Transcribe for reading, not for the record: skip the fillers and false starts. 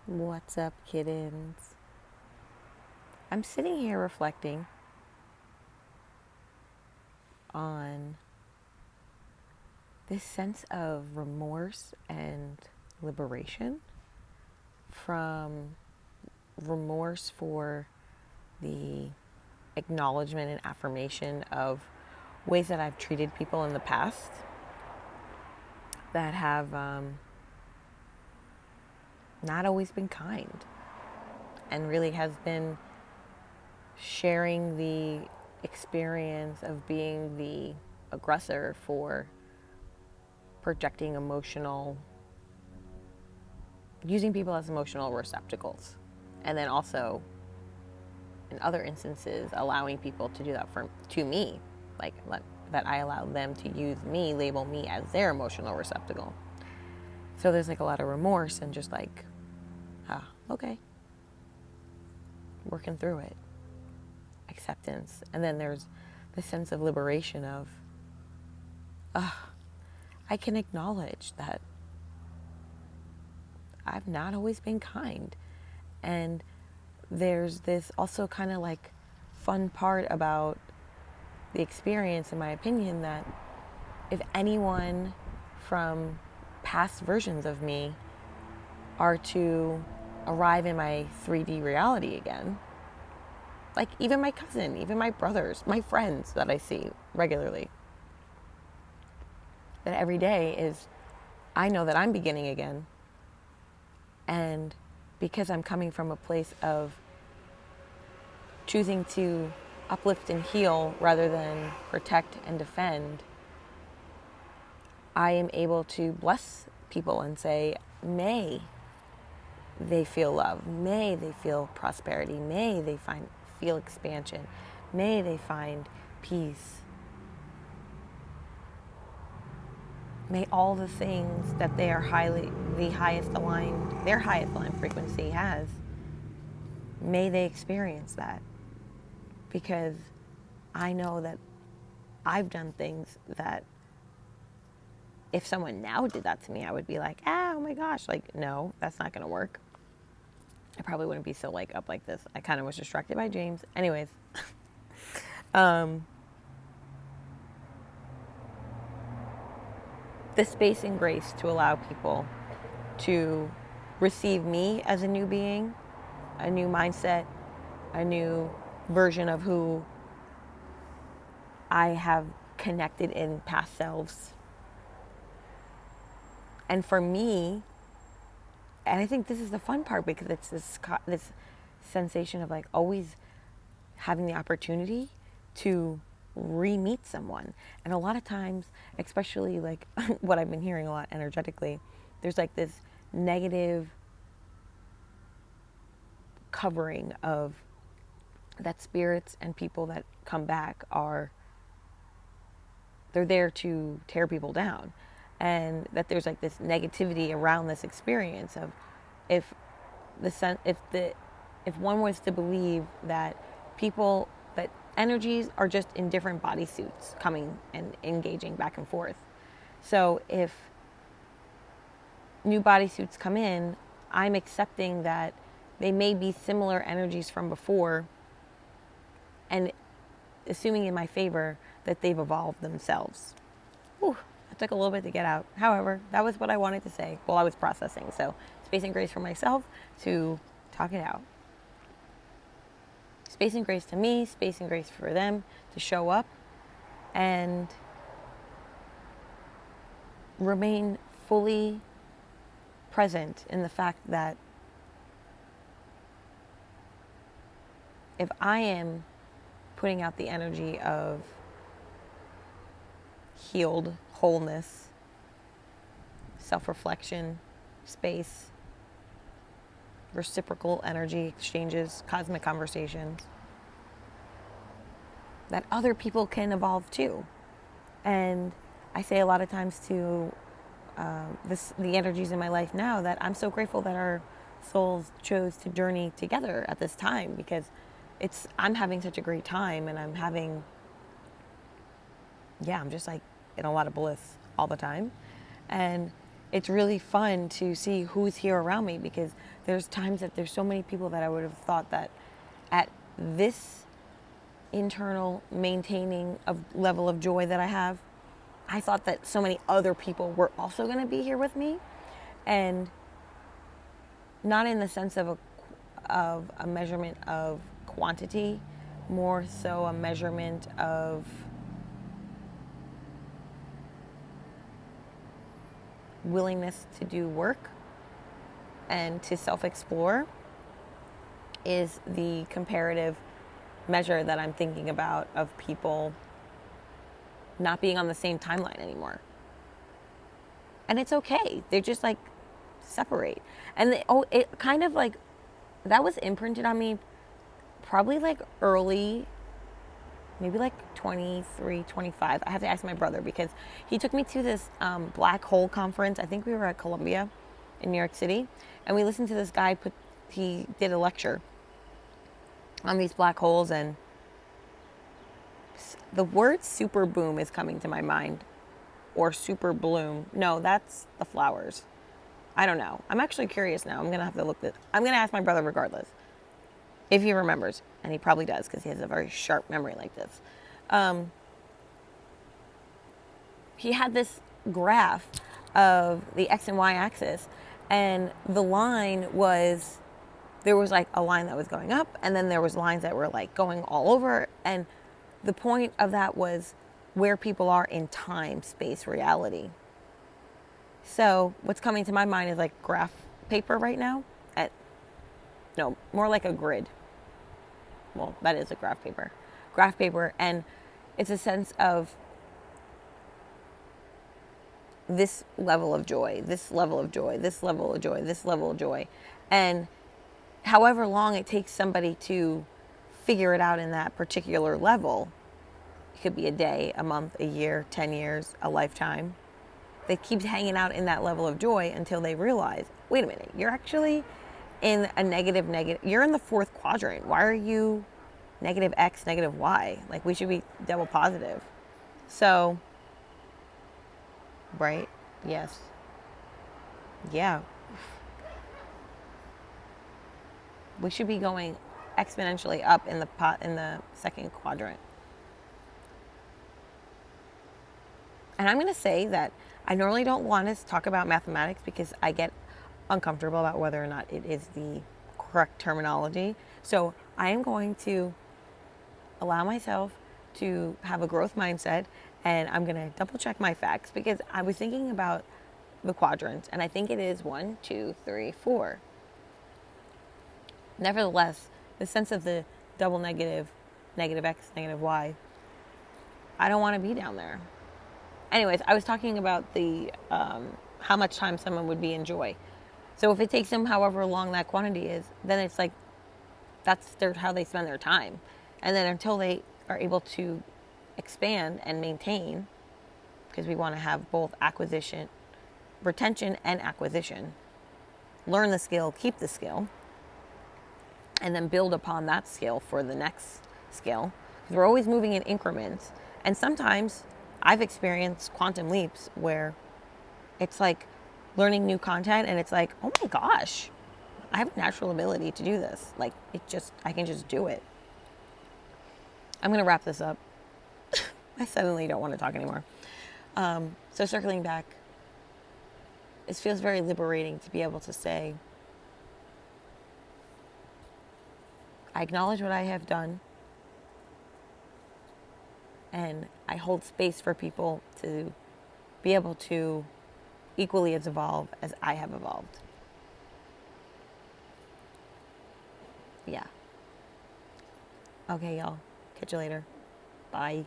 What's up, kittens? I'm sitting here reflecting on this sense of remorse and liberation, from remorse for the acknowledgement and affirmation of ways that I've treated people in the past that have not always been kind, and really has been sharing the experience of being the aggressor for projecting using people as emotional receptacles. And then also, in other instances, allowing people to do that to me, that I allow them to use me, label me as their emotional receptacle. So there's like a lot of remorse and just like, okay, working through it, acceptance. And then there's the sense of liberation of, I can acknowledge that I've not always been kind. And there's this also kind of like fun part about the experience, in my opinion, that if anyone from past versions of me are to arrive in my 3D reality again, like even my cousin, even my brothers, my friends that I see regularly, that every day is, I know that I'm beginning again. And because I'm coming from a place of choosing to uplift and heal rather than protect and defend, I am able to bless people and say, may they feel love, may they feel prosperity, may they feel expansion, may they find peace. May all the things that they are their highest aligned frequency has, may they experience that. Because I know that I've done things that if someone now did that to me, I would be like, oh my gosh, like, no, that's not going to work. I probably wouldn't be so like up like this. I kind of was distracted by James. Anyways, the space and grace to allow people to receive me as a new being, a new mindset, a new version of who I have connected in past selves. And for me, and I think this is the fun part, because it's this sensation of like always having the opportunity to re-meet someone. And a lot of times, especially like what I've been hearing a lot energetically, there's like this negative covering of that spirits and people that come back they're there to tear people down. And that there's like this negativity around this experience of if one was to believe that energies are just in different bodysuits coming and engaging back and forth. So if new bodysuits come in, I'm accepting that they may be similar energies from before, and assuming in my favor that they've evolved themselves. Whew, that took a little bit to get out. However, that was what I wanted to say while I was processing. So space and grace for myself to talk it out. Space and grace to me, space and grace for them to show up and remain fully present in the fact that if I am putting out the energy of healed wholeness, self-reflection, space, reciprocal energy exchanges, cosmic conversations, that other people can evolve too. And I say a lot of times to the energies in my life now that I'm so grateful that our souls chose to journey together at this time, because I'm having such a great time, and I'm just like in a lot of bliss all the time. And it's really fun to see who's here around me, because there's times that there's so many people that I would have thought that at this internal maintaining of level of joy that I have, I thought that so many other people were also going to be here with me, and not in the sense of a measurement of quantity, more so a measurement of willingness to do work and to self-explore is the comparative measure that I'm thinking about of people not being on the same timeline anymore. And it's okay. They're just like separate. And it kind of like, that was imprinted on me probably like early, maybe like 23, 25. I have to ask my brother, because he took me to this black hole conference. I think we were at Columbia in New York City. And we listened to this guy, he did a lecture on these black holes, and the word super boom is coming to my mind, or super bloom. No, that's the flowers. I don't know. I'm actually curious now. I'm going to have to look this. I'm going to ask my brother regardless, if he remembers, and he probably does, because he has a very sharp memory like this. He had this graph of the X and Y axis, and the line was, there was like a line that was going up, and then there was lines that were like going all over, and the point of that was where people are in time, space, reality. So what's coming to my mind is like graph paper right now. No, more like a grid. Well, that is a graph paper. Graph paper, and it's a sense of this level of joy, this level of joy, this level of joy, this level of joy. And however long it takes somebody to figure it out in that particular level, it could be a day, a month, a year, 10 years, a lifetime. They keep hanging out in that level of joy until they realize, wait a minute, you're actually in a negative, you're in the fourth quadrant. Why are you negative X, negative Y? Like, we should be double positive. So, right? Yes. Yeah. We should be going exponentially up in the second quadrant. And I'm going to say that I normally don't want to talk about mathematics, because I get uncomfortable about whether or not it is the correct terminology. So I am going to allow myself to have a growth mindset, and I'm going to double check my facts, because I was thinking about the quadrants, and I think it is 1, 2, 3, 4. Nevertheless, the sense of the double negative, negative X, negative Y, I don't want to be down there. Anyways, I was talking about the how much time someone would be in joy. So if it takes them however long that quantity is, then it's like that's how they spend their time. And then until they are able to expand and maintain, because we want to have both retention and acquisition. Learn the skill, keep the skill, and then build upon that skill for the next skill. Because we're always moving in increments. And sometimes I've experienced quantum leaps where it's like learning new content, and it's like, oh my gosh, I have a natural ability to do this. Like, I can just do it. I'm going to wrap this up. I suddenly don't want to talk anymore. So circling back, it feels very liberating to be able to say, I acknowledge what I have done, and I hold space for people to be able to equally as evolve as I have evolved. Yeah. Okay, y'all. Catch you later. Bye.